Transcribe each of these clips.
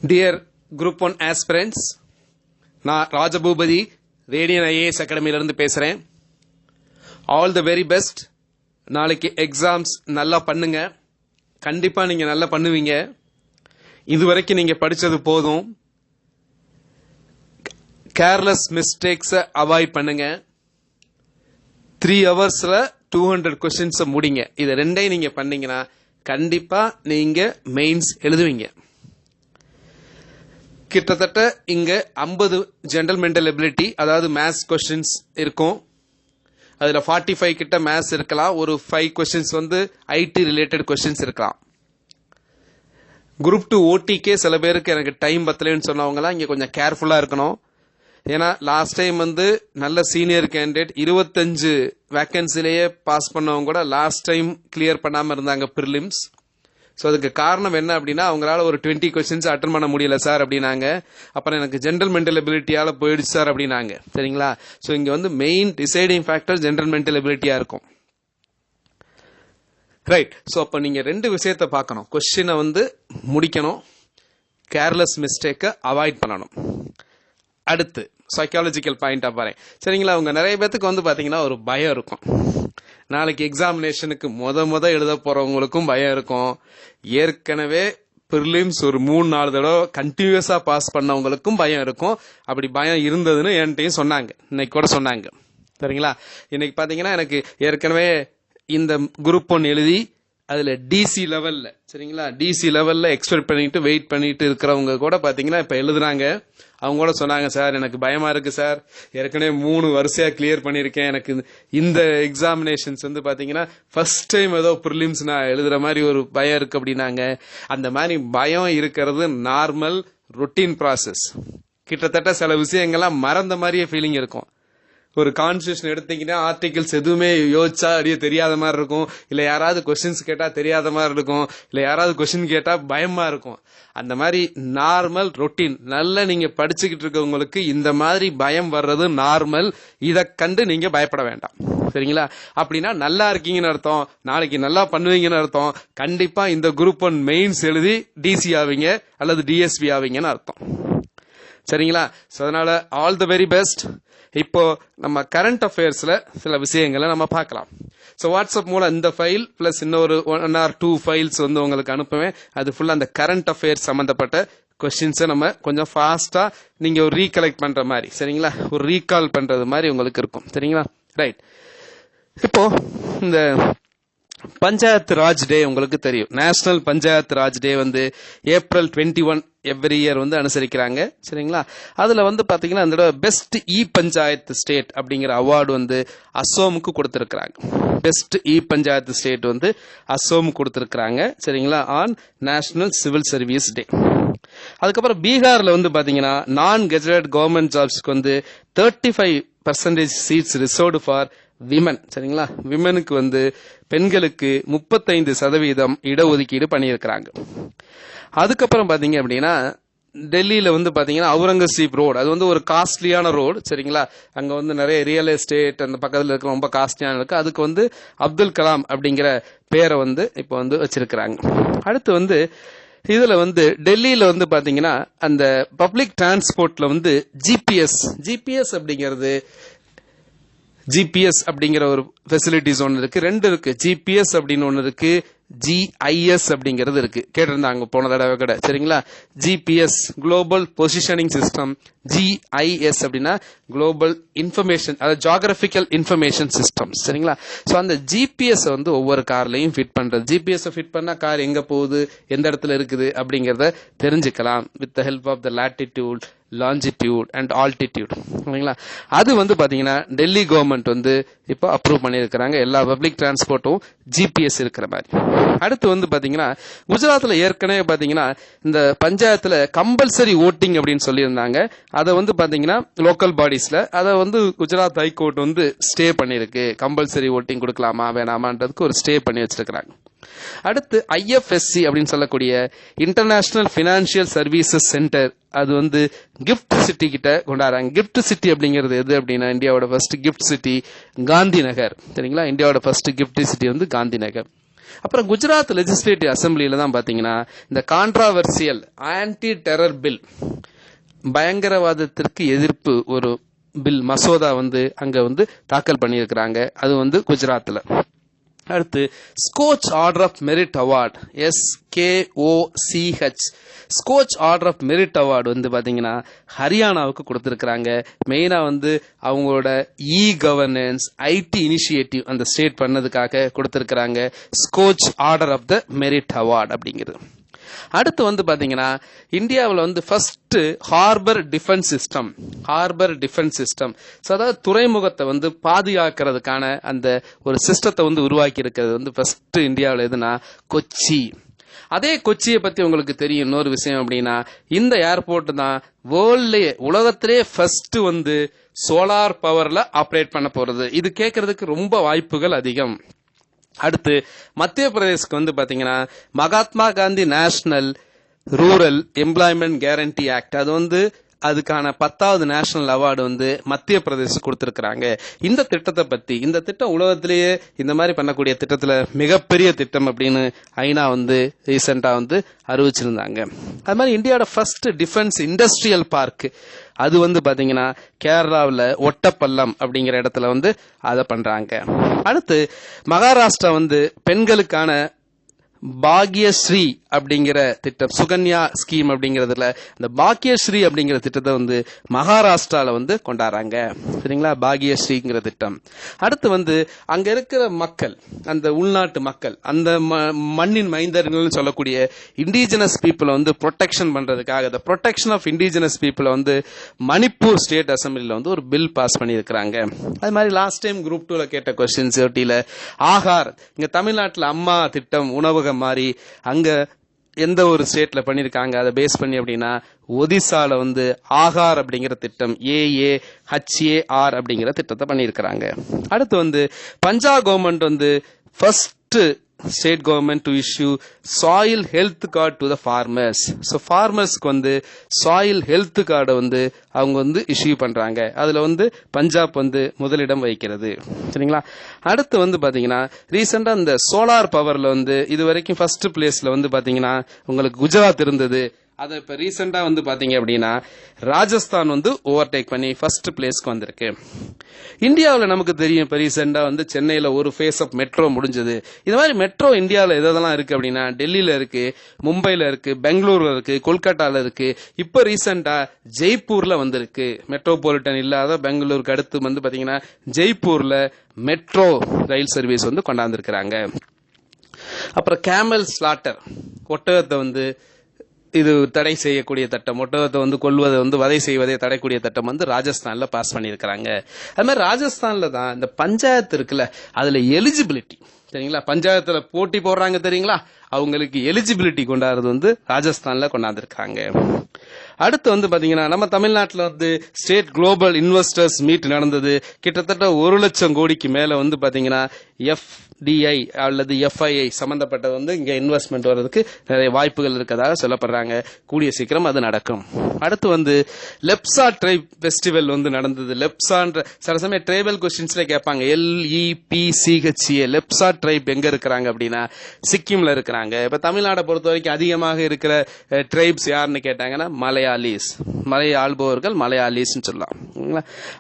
Dear group 1 aspirants, நான் Rajaboopathi radian IAS அகாடமியிலிருந்து பேசுகிறேன். All the very best. நாளைக்கு எக்ஸாம்ஸ் நல்லா பண்ணுங்க. கண்டிப்பாக நீங்கள் நல்லா பண்ணுவீங்க. இதுவரைக்கும் நீங்கள் படித்தது போதும். கேர்லெஸ் மிஸ்டேக்ஸை அவாய்ட் பண்ணுங்க. 3 ஹவர்ஸில் 200 கொஸ்டின்ஸை முடிங்க. இது ரெண்டையும் நீங்கள் பண்ணீங்கன்னா கண்டிப்பாக நீங்கள் மெயின்ஸ் எழுதுவீங்க. கிட்டத்தட்ட இங்க 50 ஜெனரல் மென்டல் எபிலிட்டி, அதாவது மேத்ஸ் கொஸ்டின்ஸ் இருக்கும். அதுல 45 கிட்ட மேத்ஸ் இருக்கலாம். ஒரு 5 கொஸ்டின்ஸ் வந்து ஐடி ரிலேட்டட் கொஸ்டின்ஸ் இருக்கலாம். குரூப் 2 ஓடிக்கே சில பேருக்கு எனக்கு டைம் பத்தலைன்னு சொன்னவங்கலாம் இங்க கொஞ்சம் கேர்ஃபுல்லா இருக்கணும். ஏன்னா லாஸ்ட் டைம் வந்து நல்ல சீனியர் கேண்டிடேட் 25 வேக்கன்சிலேயே பாஸ் பண்ணவங்க கூட லாஸ்ட் டைம் கிளியர் பண்ணாம இருந்தாங்க ப்ரிலிம்ஸ். ஸோ அதுக்கு காரணம் என்ன அப்படின்னா, அவங்களால ஒரு 20 கொஸ்டின்ஸ் அட்டன் பண்ண முடியல சார் அப்படின்னாங்க. அப்புறம் எனக்கு ஜென்ரல் மென்டல் எபிலிட்டியால போயிடுச்சு சார் அப்படின்னாங்க. சரிங்களா? ஸோ இங்க வந்து main deciding factor general mental எபிலிட்டியா இருக்கும். ரைட். ஸோ அப்போ நீங்க 2 விஷயத்தை பார்க்கணும். கொஸ்டினை வந்து முடிக்கணும், கேர்லெஸ் மிஸ்டேக்கை அவாய்ட் பண்ணணும். அடுத்து சைக்காலஜிக்கல் பாயிண்டா பாருங்க. சரிங்களா? அவங்க நிறைய பேத்துக்கு வந்து பாத்தீங்கன்னா ஒரு பயம் இருக்கும். நாளைக்கு எக்ஸாமினேஷனுக்கு முத எழுத போறவங்களுக்கும் பயம் இருக்கும். ஏற்கனவே ப்ரிலிம்ஸ் ஒரு 3-4 தடவை கண்டினியூஸா பாஸ் பண்ணவங்களுக்கும் பயம் இருக்கும். அப்படி பயம் இருந்ததுன்னு என்கிட்டயும் சொன்னாங்க, இன்னைக்கு கூட சொன்னாங்க. சரிங்களா? இன்னைக்கு பாத்தீங்கன்னா எனக்கு ஏற்கனவே இந்த குரூப் 1 எழுதி அதுல டிசி லெவல்ல, சரிங்களா, டிசி லெவல்ல எக்ஸ்பெக்ட் பண்ணிட்டு வெயிட் பண்ணிட்டு இருக்கிறவங்க கூட பாத்தீங்கன்னா இப்ப எழுதுறாங்க. அவங்க கூட சொன்னாங்க, சார் எனக்கு பயமா இருக்கு சார், ஏற்கனவே 3 வரிசையா கிளியர் பண்ணிருக்கேன், எனக்கு இந்த எக்ஸாமினேஷன்ஸ் வந்து பாத்தீங்கன்னா ஃபர்ஸ்ட் டைம் ஏதோ ப்ரிலிம்ஸ் நான் எழுதுற மாதிரி ஒரு பயம் இருக்கு அப்படின்னாங்க. அந்த மாதிரி பயம் இருக்கிறது நார்மல் ரொட்டீன் ப்ராசஸ். கிட்டத்தட்ட சில விஷயங்கள்லாம் மறந்த மாதிரியே ஃபீலிங் இருக்கும். ஒரு கான்ஸ்டியூஷன் எடுத்தீங்கன்னா ஆர்டிகிள்ஸ் எதுவுமே யோசிச்சா அப்படியே தெரியாத மாதிரி இருக்கும். இல்ல யாராவது கொஸ்டின்ஸ் கேட்டா தெரியாத மாதிரி இருக்கும். இல்ல யாராவது கொஸ்டின் கேட்டா பயமா இருக்கும். அந்த மாதிரி நார்மல் ரொட்டீன். நல்லா நீங்க படிச்சுக்கிட்டு இருக்கவங்களுக்கு இந்த மாதிரி பயம் வர்றது நார்மல். இதை கண்டு நீங்க பயப்பட வேண்டாம். சரிங்களா? அப்படின்னா நல்லா இருக்கீங்கன்னு அர்த்தம், நாளைக்கு நல்லா பண்ணுவீங்கன்னு அர்த்தம். கண்டிப்பா இந்த குரூப் 1 மெயின்ஸ் எழுதி டிசி ஆவீங்க அல்லது டிஎஸ்பி ஆவீங்கன்னு அர்த்தம். சரிங்களா? அதனால ஆல் தி வெரி பெஸ்ட். இப்போ நம்ம கரண்ட் அஃபேர்ஸ்ல சில விஷயங்களை நம்ம பார்க்கலாம். ஸோ வாட்ஸ்அப் மூலம் இந்த ஃபைல் பிளஸ் இன்னொரு 1 or 2 ஃபைல்ஸ் வந்து உங்களுக்கு அனுப்புவேன். அது ஃபுல்லா அந்த கரண்ட் அஃபேர்ஸ் சம்பந்தப்பட்ட கொஸ்டின்ஸை நம்ம கொஞ்சம் ஃபாஸ்டா நீங்க ஒரு ரீகலெக்ட் பண்ற மாதிரி, சரிங்களா, ஒரு ரீகால் பண்றது மாதிரி உங்களுக்கு இருக்கும். சரிங்களா? ரைட். இப்போ இந்த பஞ்சாயத்து ராஜ் டே உங்களுக்கு தெரியும். நேஷனல் பஞ்சாயத்து ராஜ் டே வந்து ஏப்ரல் 21 எவ்ரி இயர் வந்து அனுசரிக்கிறாங்க. சரிங்களா? அதுல வந்து பாத்தீங்கன்னா இந்த பெஸ்ட் இ பஞ்சாயத்து ஸ்டேட் அப்படிங்கிற அவார்டு வந்து அசோமுக்கு கொடுத்திருக்கிறாங்க. பெஸ்ட் இ பஞ்சாயத்து ஸ்டேட் வந்து அசோம் கொடுத்திருக்கிறாங்க. சரிங்களா? ஆன் நேஷனல் சிவில் சர்வீஸ் டே. அதுக்கப்புறம் பீகார்ல வந்து பாத்தீங்கன்னா நான் கெஜெட்டட் கவர்மெண்ட் ஜாப்ஸ்க்கு வந்து 35% சீட்ஸ் ரிசர்வ்டு ஃபார் விமன். சரிங்களா? விமனுக்கு வந்து பெண்களுக்கு 35% இடஒதுக்கீடு பண்ணியிருக்கிறாங்க. அதுக்கப்புறம் பாத்தீங்க அப்படின்னா டெல்லியில வந்து பாத்தீங்கன்னா அவுரங்கசீப் ரோடு, அது வந்து ஒரு காஸ்ட்லியான ரோடு. சரிங்களா? அங்க வந்து நிறைய ரியல் எஸ்டேட் அந்த பக்கத்துல இருக்க ரொம்ப காஸ்ட்லியான இருக்கு. அதுக்கு வந்து அப்துல் கலாம் அப்படிங்கிற பேரை வந்து இப்ப வந்து வச்சிருக்கிறாங்க. அடுத்து வந்து இதுல வந்து டெல்லியில வந்து பாத்தீங்கன்னா அந்த பப்ளிக் டிரான்ஸ்போர்ட்ல வந்து ஜிபிஎஸ் அப்படிங்கிற ஒரு ஃபெசிலிட்டிஸ் ஒன்று இருக்கு. 2 இருக்கு. ஜிபிஎஸ் அப்படின்னு ஒன்று இருக்கு, ஜிஐஎஸ் அப்படிங்கிறது இருக்கு. கேட்டிருந்தாங்க போன தடவை கூட. சரிங்களா? GPS global positioning system, GIS அப்படின்னா குளோபல் இன்ஃபர்மேஷன், அதாவது ஜியோகிராபிக்கல் இன்ஃபர்மேஷன் சிஸ்டம். சரிங்களா? ஸோ அந்த ஜிபிஎஸ் வந்து ஒவ்வொரு கார்லையும் ஃபிட் பண்றது. ஜிபிஎஸ் ஃபிட் பண்ணா கார் எங்க போகுது, எந்த இடத்துல இருக்குது அப்படிங்கறத தெரிஞ்சுக்கலாம் with the help of the latitude, longitude and altitude. சரிங்களா? அது வந்து பாத்தீங்கன்னா டெல்லி கவர்மெண்ட் வந்து இப்போ அப்ரூவ் பண்ணியிருக்கிறாங்க. எல்லா பப்ளிக் டிரான்ஸ்போர்ட்டும் ஜிபிஎஸ் இருக்கிற மாதிரி. அடுத்து வந்து பாத்தீங்கன்னா குஜராத்ல ஏற்கனவே பாத்தீங்கன்னா இந்த பஞ்சாயத்துல கம்பல்சரி ஓட்டிங் அப்படின்னு சொல்லியிருந்தாங்க. அதை வந்து பாத்தீங்கன்னா லோக்கல் பாடிஸ்ல அதை வந்து குஜராத் ஹைகோர்ட் வந்து ஸ்டே பண்ணிருக்கு. கம்பல்சரி ஓட்டிங் கொடுக்கலாமா வேணாமான்றதுக்கு ஒரு ஸ்டே பண்ணி வச்சிருக்கிறாங்க. அடுத்து ஐஎஃப்எஸ்சி அப்படின்னு சொல்லக்கூடிய இன்டர்நேஷனல் பினான்சியல் சர்வீசஸ் சென்டர், அது வந்து கிஃப்ட் சிட்டி கிட்ட கொண்டாடுறாங்க. கிஃப்ட் சிட்டி அப்படிங்கிறது எது அப்படின்னா இந்தியாவோட first gift city Gandhi Nagar. சரிங்களா? இந்தியாவோட ஃபர்ஸ்ட் கிஃப்ட் சிட்டி வந்து காந்தி நகர். அப்புறம் குஜராத் லெஜிஸ்லேட்டிவ் அசம்பிளியில தான் பாத்தீங்கன்னா இந்த கான்ட்ராவர்சியல் ஆன்டி டெரர் பில், பயங்கரவாதத்திற்கு எதிர்ப்பு ஒரு பில் மசோதா அங்க தாக்கல் பண்ணியிருக்கிறாங்க. அது குஜராத்ல. அடுத்து scotch order of merit award, SKOCH, scotch order of merit award பாத்தீங்கன்னா ஹரியானாவுக்கு கொடுத்திருக்கிறாங்க. மெயினா அவங்களோட கவர்னன்ஸ் IT இனிஷியேட்டிவ் அந்த ஸ்டேட் பண்ணதுக்காக கொடுத்திருக்கிறாங்க scotch order of the merit award அப்படிங்கிறது. அடுத்து பாத்தீங்கன்னா இந்தியாவில் ஃபர்ஸ்ட் ஹார்பர் டிஃபென்ஸ் சிஸ்டம், அதாவது துறைமுகத்தை பாதுகாக்கிறதுக்கான அந்த ஒரு சிஸ்டத்தை உருவாக்கி இருக்கிறது ஃபர்ஸ்ட் இந்தியாவில் எதுனா கொச்சி. அதே கொச்சியை பத்தி உங்களுக்கு தெரியும் இன்னொரு விஷயம் அப்படின்னா, இந்த ஏர்போர்ட் தான் வேர்ல்ட்லயே உலகத்திலே ஃபர்ஸ்ட் சோலார் பவர்ல ஆப்ரேட் பண்ண போறது. இது கேட்கறதுக்கு ரொம்ப வாய்ப்புகள் அதிகம். அடுத்து மத்திய பிரதேஷ்க்கு பாத்தீங்கன்னா Mahatma Gandhi national rural employment guarantee act, அது அதுக்கான 10வது நேஷனல் அவார்டு மத்திய பிரதேச கொடுத்திருக்கிறாங்க. இந்த திட்டத்தை பத்தி, இந்த திட்டம் உலகத்திலேயே இந்த மாதிரி பண்ணக்கூடிய திட்டத்துல மிகப்பெரிய திட்டம் அப்படின்னு ஐநா ரீசெண்டா அறிவிச்சிருந்தாங்க. அது மாதிரி இந்தியாவோட ஃபர்ஸ்ட் டிஃபென்ஸ் இண்டஸ்ட்ரியல் பார்க் அது பாத்தீங்கன்னா கேரளாவில் ஒட்டப்பள்ளம் அப்படிங்கிற இடத்துல அதை பண்றாங்க. அடுத்து மகாராஷ்டிரா பெண்களுக்கான பாக்யஸ்ரீ அப்படிங்கிற திட்டம், சுகன்யா ஸ்கீம் அப்படிங்கறதுல இந்த பாக்யஸ்ரீ அப்படிங்கிற திட்டத்தை மகாராஷ்டிரால கொண்டாடுறாங்க. சரிங்களா, பாக்யஸ்ரீங்கிற திட்டம். அடுத்து அங்க இருக்கிற மக்கள், அந்த உள்நாட்டு மக்கள், அந்த மண்ணின் மைந்தர்கள் சொல்லக்கூடிய இண்டிஜினஸ் பீப்புளை ப்ரொடெக்ஷன் பண்றதுக்காக the protection of indigenous people Manipur state அசம்பிளில ஒரு பில் பாஸ் பண்ணியிருக்கிறாங்க. அது மாதிரி லாஸ்ட் டைம் குரூப் 2ல கேட்ட கொஸ்டின்ஸ் ஆகார், இங்க தமிழ்நாட்டில் அம்மா திட்டம் உணவகம் மாதிரி அங்க எந்த ஒரு ஸ்டேட்ல பண்ணிருக்காங்க அதை பேஸ் பண்ணி அப்படின்னா ஒடிசால ஆகார் அப்படிங்கிற திட்டம் AAHAR அப்படிங்கிற திட்டத்தை பண்ணியிருக்கிறாங்க. அடுத்து Punjab government first state government to issue soil health card to the farmers. So ஃபார்மர்ஸ்க்கு சாயில் ஹெல்த் கார்டை அவங்க இஷ்யூ பண்றாங்க. அதுல பஞ்சாப் முதலிடம் வகிக்கிறது. சரிங்களா. அடுத்து பாத்தீங்கன்னா ரீசெண்டா இந்த சோலார் பவர்ல இது வரைக்கும் ஃபர்ஸ்ட் பிளேஸ்ல பாத்தீங்கன்னா உங்களுக்கு குஜராத் இருந்தது. அதை இப்ப ரீசெண்டா பாத்தீங்க அப்படின்னா ராஜஸ்தான் ஓவர்டேக் பண்ணி ஃபர்ஸ்ட் பிளேஸ்க்கு வந்திருக்கு. இந்தியாவில் நமக்கு தெரியும் இப்ப ரீசெண்டா சென்னையில ஒரு ஃபேஸ் ஆஃப் மெட்ரோ முடிஞ்சது. இது மாதிரி மெட்ரோ இந்தியாவில் எதெல்லாம் இருக்கு அப்படின்னா டெல்லியில இருக்கு, மும்பைல இருக்கு, பெங்களூர்ல இருக்கு, கொல்கட்டால இருக்கு. இப்ப ரீசெண்டா ஜெய்ப்பூர்ல வந்திருக்கு. மெட்ரோபாலிட்டன் இல்லாத பெங்களூருக்கு அடுத்து பாத்தீங்கன்னா ஜெய்ப்பூர்ல மெட்ரோ ரயில் சர்வீஸ் கொண்டாந்துருக்கிறாங்க. அப்புறம் கேமல் ஸ்லாட்டர், ஒட்டகத்தை இது தடை செய்யக்கூடிய திட்டம், ஒட்டகத்தை கொல்வதை வதை செய்வதை தடைக்கூடிய திட்டம் ராஜஸ்தான்ல பாஸ் பண்ணியிருக்கிறாங்க. அது மாதிரி ராஜஸ்தான்ல தான் இந்த பஞ்சாயத்து இருக்குல்ல, அதுல எலிஜிபிலிட்டி, சரிங்களா, பஞ்சாயத்துல போட்டி போடுறாங்க தெரியுங்களா, அவங்களுக்கு எலிஜிபிலிட்டி கொண்டாடுறது ராஜஸ்தான்ல கொண்டாந்துருக்காங்க. அடுத்து பாத்தீங்கன்னா நம்ம தமிழ்நாட்டில் ஸ்டேட் குளோபல் இன்வெஸ்டர்ஸ் மீட் நடந்தது. கிட்டத்தட்ட 1 லட்சம் கோடிக்கு மேல பாத்தீங்கன்னா FDI அல்லது FII சம்பந்தப்பட்டது இங்க இன்வெஸ்ட்மெண்ட் வர்றதுக்கு நிறைய வாய்ப்புகள் இருக்கதாக சொல்லப்படுறாங்க. கூடிய சீக்கிரம் அது நடக்கும். அடுத்து லெப்சா ட்ரைப் ஃபெஸ்டிவல் நடந்தது. லெப்சான்ற சில சமயம் ட்ரைபல் கொஸ்டின்ஸ்ல கேட்பாங்க. LEPCHA, லெப்சா ட்ரைப் எங்க இருக்கிறாங்க அப்படின்னா சிக்கிம்ல இருக்கிறாங்க. இப்ப தமிழ்நாட்டை பொறுத்த வரைக்கும் அதிகமாக இருக்கிற ட்ரைப்ஸ் யாருன்னு கேட்டாங்கன்னா மலையாளிஸ், மலை ஆள்பவர்கள் மலையாளிஸ் சொல்லலாம்.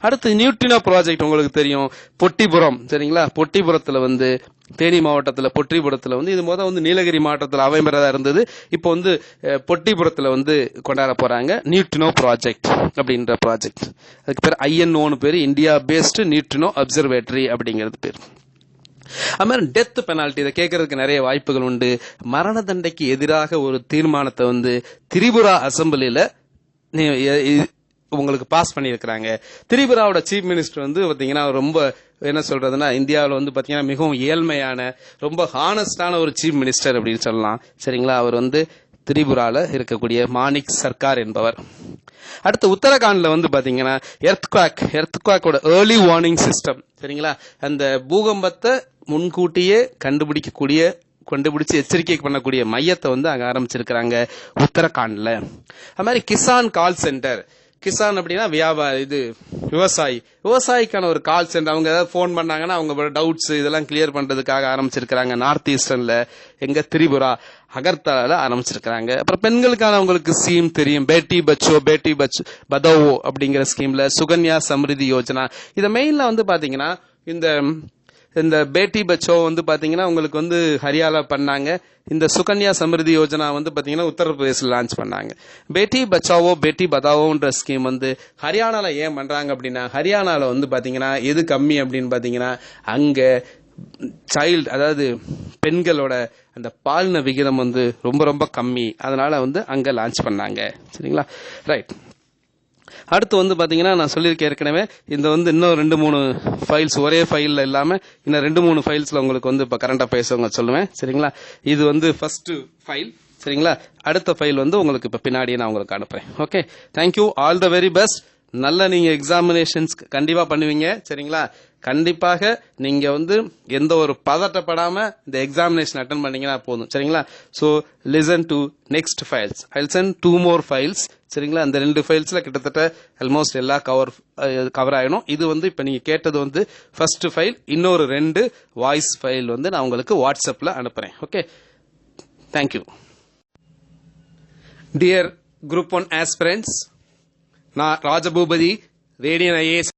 அடுத்து நியூட்ரினோ ப்ராஜெக்ட் உங்களுக்கு தெரியும், பொட்டிபுரம், சரிங்களா, பொட்டிபுரத்துல தேனி மாவட்டத்தில் பொட்டிபுரத்தில் இது முதல் நீலகிரி மாவட்டத்தில் அவைமரதா இருந்தது. இப்போ பொட்டிபுரத்தில் கொண்டாட போறாங்க நியூட்ரினோ ப்ராஜெக்ட் அப்படின்ற ப்ராஜெக்ட். அதுக்கு பேர் INO பேர், இந்தியா பேஸ்டு நியூட்ரினோ அப்சர்வேட்டரி அப்படிங்கிறது பேர். அது மாதிரி டெத் பெனால்டி, இதை கேட்கறதுக்கு நிறைய வாய்ப்புகள் உண்டு. மரண தண்டைக்கு எதிராக ஒரு தீர்மானத்தை திரிபுரா அசம்பிளில உங்களுக்கு பாஸ் பண்ணியிருக்கிறாங்க. திரிபுராவோட சீஃப் மினிஸ்டர் பாத்தீங்கன்னா ரொம்ப என்ன சொல்றதுன்னா இந்தியாவில் பாத்தீங்கன்னா மிகவும் ஏழ்மையான ரொம்ப ஹானஸ்டான ஒரு சீஃப் மினிஸ்டர் அப்படின்னு சொல்லலாம். சரிங்களா, அவர் திரிபுரால இருக்கக்கூடிய மாணிக் சர்க்கார் என்பவர். அடுத்து உத்தரகாண்ட்ல பாத்தீங்கன்னா எர்த்குவாக்கோட ஏர்லி வார்னிங் சிஸ்டம், சரிங்களா, அந்த பூகம்பத்தை முன்கூட்டியே கண்டுபிடிச்சு எச்சரிக்கை பண்ணக்கூடிய மையத்தை அங்க ஆரம்பிச்சிருக்கிறாங்க உத்தரகாண்ட்ல. அது மாதிரி கிசான் கால் சென்டர், கிசான் அப்படின்னா இது விவசாயிக்கான ஒரு கால் சென்டர். அவங்க ஏதாவது ஃபோன் பண்ணாங்கன்னா அவங்க டவுட்ஸ் இதெல்லாம் கிளியர் பண்றதுக்காக ஆரம்பிச்சிருக்காங்க. நார்த் ஈஸ்டர்ன்ல எங்க திரிபுரா அகர்தலால ஆரம்பிச்சிருக்காங்க. அப்புறம் பெண்களுக்கான உங்களுக்கு ஸ்கீம் தெரியும், பேட்டி பதாவோ அப்படிங்கிற ஸ்கீம்ல சுகன்யா சம்ரிதி யோஜனா. இத மெயின்ல வந்து பாத்தீங்கன்னா இந்த பேட்டி பச்சோ வந்து பாத்தீங்கன்னா உங்களுக்கு வந்து ஹரியானா பண்ணாங்க. இந்த சுகன்யா சமிருதி யோஜனா வந்து பாத்தீங்கன்னா உத்தரப்பிரதேசில் லான்ச் பண்ணாங்க. பேட்டி பச்சாவோ பேட்டி பதாவோன்ற ஸ்கீம் வந்து ஹரியானால ஏன் பண்றாங்க அப்படின்னா, ஹரியானால வந்து பாத்தீங்கன்னா எது கம்மி அப்படின்னு பாத்தீங்கன்னா அங்க சைல்டு, அதாவது பெண்களோட அந்த பாலின விகிதம் வந்து ரொம்ப ரொம்ப கம்மி. அதனால வந்து அங்க லான்ச் பண்ணாங்க. சரிங்களா, ரைட். அடுத்து வந்து பாத்தீங்கன்னா நான் சொல்லியிருக்கேன் ஏற்கனவே, இந்த வந்து இன்னும் 2-3 ஃபைல்ஸ் ஒரே ஃபைல்ல இல்லாம இன்னும் 2-3 ஃபைல்ஸ்ல உங்களுக்கு வந்து இப்ப கரண்ட் அஃபேர்ஸ் சொல்லுவேன். சரிங்களா, இது வந்து ஃபர்ஸ்ட் ஃபைல். சரிங்களா, அடுத்த ஃபைல் வந்து உங்களுக்கு இப்ப பின்னாடியே நான் உங்களுக்கு அனுப்புறேன். Okay, thank you, all the very best. நல்ல நீங்க எக்ஸாமினேஷன்ஸ் கண்டிப்பா பண்ணுவீங்க. சரிங்களா, கண்டிப்பாக நீங்க வந்து எந்த ஒரு பதட்டப்படாம இந்த எக்ஸாமினேஷன் அட்டன் பண்ணீங்கன்னா போதும். சரிங்களா, so listen to next files. I will send 2 more files. சரிங்களா, அந்த 2 ஃபைல்ஸ்ல கிட்டத்தட்ட ஆல்மோஸ்ட் எல்லா கவர் ஆயிடும். இது வந்து இப்ப நீங்க கேட்டது வந்து ஃபர்ஸ்ட் ஃபைல். இன்னொரு 2 வாய்ஸ் ஃபைல் வந்து நான் உங்களுக்கு வாட்ஸ்அப்ல அனுப்புறேன். Okay, thank you. Dear group 1 aspirants, நான் ராஜபூபதி, ரேடியன் ஐஏஎஸ்